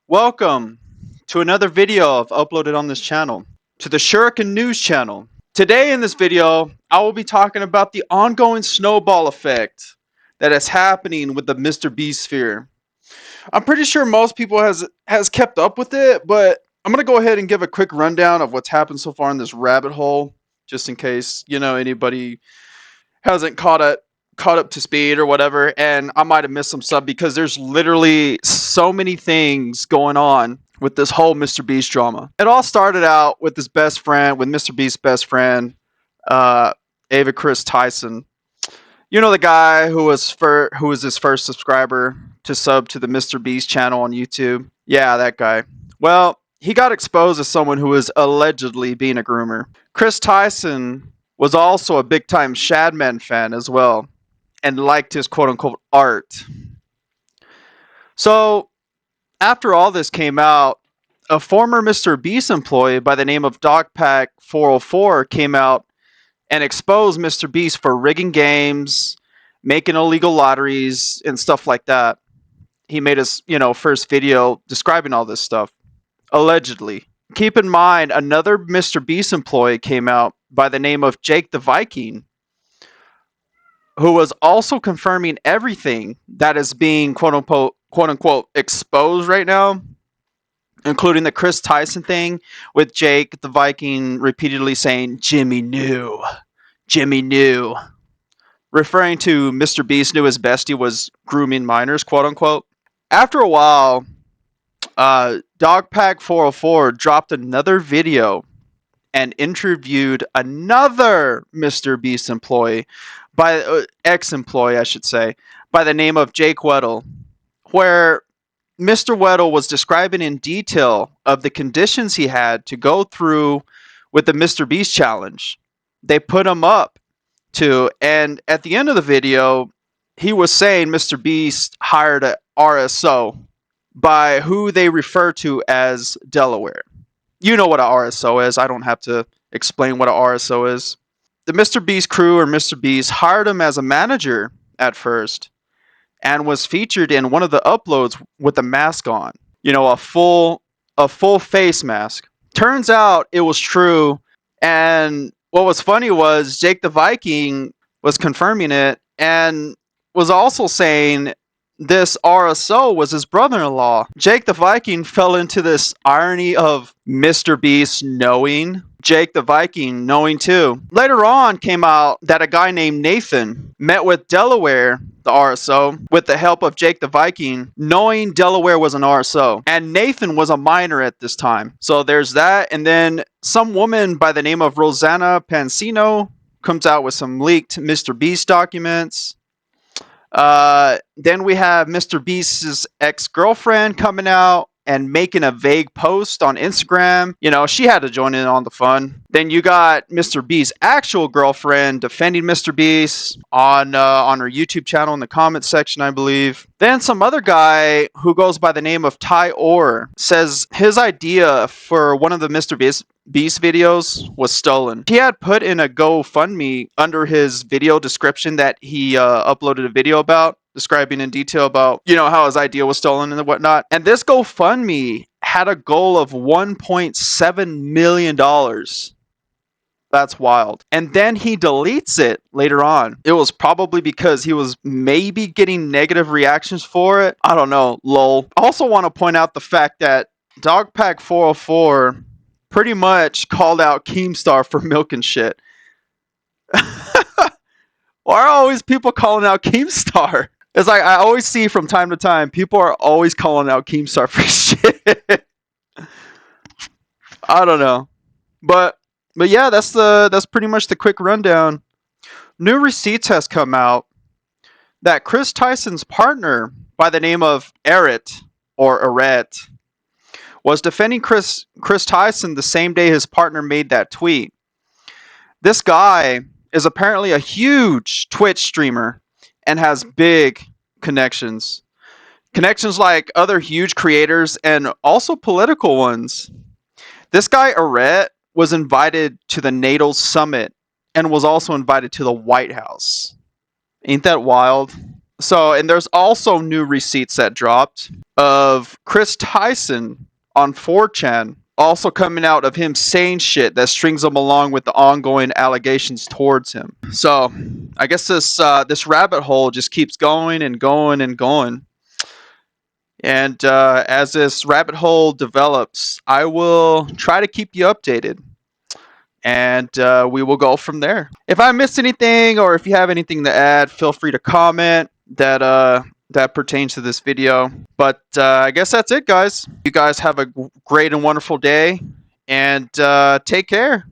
Welcome to another video I've uploaded on this channel, to the Shuriken News channel. Today in this video, I will be talking about the ongoing snowball effect that is happening with the Mr. Beast sphere. I'm pretty sure most people has kept up with it, but I'm going to go ahead and give a quick rundown of what's happened so far in this rabbit hole, just in case, anybody hasn't caught up to speed or whatever, and I might have missed some stuff because there's literally so many things going on with this whole Mr. Beast drama. It all started out with his best friend, with Mr. Beast's best friend, Ava Chris Tyson. You know, the guy who was his first subscriber to sub to the Mr. Beast channel on YouTube. Yeah, that guy. Well, he got exposed as someone who was allegedly being a groomer. Chris Tyson was also a big-time Shadman fan as well, and liked his quote-unquote art. So, after all this came out, a former Mr. Beast employee by the name of Dogpack404 came out and exposed Mr. Beast for rigging games, making illegal lotteries, and stuff like that. He made his, first video describing all this stuff, allegedly. Keep in mind, another Mr. Beast employee came out by the name of Jake the Viking, who was also confirming everything that is being quote unquote exposed right now, including the Chris Tyson thing, with Jake the Viking repeatedly saying Jimmy knew, referring to Mr. Beast knew his bestie was grooming minors, quote unquote. After a while, Dogpack404 dropped another video and interviewed another Mr. Beast employee, ex-employee, I should say, by the name of Jake Weddle, where Mr. Weddle was describing in detail of the conditions he had to go through with the Mr. Beast challenge. They put him up to, and at the end of the video, he was saying Mr. Beast hired a RSO by who they refer to as Delaware. You know what a RSO is. I don't have to explain what a RSO is. The Mr. Beast crew, or Mr. Beast, hired him as a manager at first and was featured in one of the uploads with a mask on. A full face mask. Turns out it was true, and what was funny was Jake the Viking was confirming it and was also saying this RSO was his brother-in-law. Jake the Viking fell into this irony of Mr. Beast knowing, Jake the Viking knowing too. Later on came out that a guy named Nathan met with Delaware, the RSO, with the help of Jake the Viking, knowing Delaware was an RSO. And Nathan was a minor at this time. So there's that. And then some woman by the name of Rosanna Pansino comes out with some leaked Mr. Beast documents. Then we have Mr. Beast's ex-girlfriend coming out and making a vague post on Instagram. She had to join in on the fun. Then you got Mr. Beast's actual girlfriend defending Mr. Beast on her YouTube channel in the comments section, I believe. Then some other guy who goes by the name of Ty Orr says his idea for one of the Mr. Beast videos was stolen. He had put in a GoFundMe under his video description that he uploaded a video about, describing in detail about, how his idea was stolen and whatnot. And this GoFundMe had a goal of $1.7 million. That's wild. And then he deletes it later on. It was probably because he was maybe getting negative reactions for it. I don't know, lol. I also want to point out the fact that Dogpack404 pretty much called out Keemstar for milking shit. Why are always people calling out Keemstar? It's like I always see from time to time, people are always calling out Keemstar for shit. I don't know. But yeah, that's pretty much the quick rundown. New receipts has come out that Chris Tyson's partner by the name of Eret was defending Chris Tyson the same day his partner made that tweet. This guy is apparently a huge Twitch streamer and has big connections. Connections like other huge creators and also political ones. This guy, Eret, was invited to the NATO summit and was also invited to the White House. Ain't that wild? So, and there's also new receipts that dropped of Chris Tyson on 4chan, also coming out of him saying shit that strings him along with the ongoing allegations towards him. So, I guess this rabbit hole just keeps going and going and going. And as this rabbit hole develops, I will try to keep you updated. And we will go from there. If I missed anything or if you have anything to add, feel free to comment that pertains to this video. But I guess that's it, guys. You guys have a great and wonderful day, and take care.